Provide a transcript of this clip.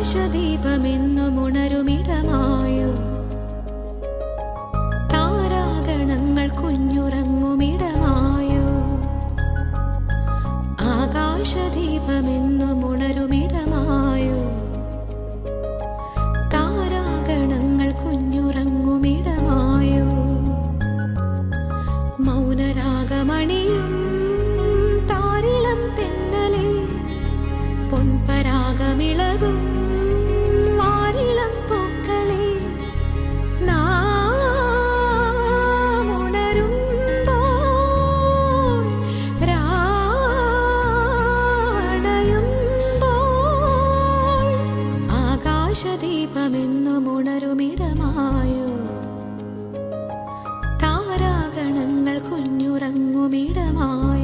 ആകാശദീപമെന്നും ഉണരുമിടമായോ, താരാഗണങ്ങൾ കുഞ്ഞുറങ്ങുമിടമായോ. ആകാശദീപമെന്നും ഉണരുമിടമായോ, താരാഗണങ്ങൾ കുഞ്ഞുറങ്ങുമിടമായോ. മൗനരാഗമണിയും താരിളം തെന്നലേ, പൊൻപരാഗമിളകും വാരിളം പൂക്കളേ. നാം ഉണരുമ്പോൾ രാണയുമ്പോൾ, ആകാശദീപമെന്നും ഉണരുമിടമായോ, താരാഗണങ്ങൾ കുഞ്ഞുറങ്ങുമിടമായോ.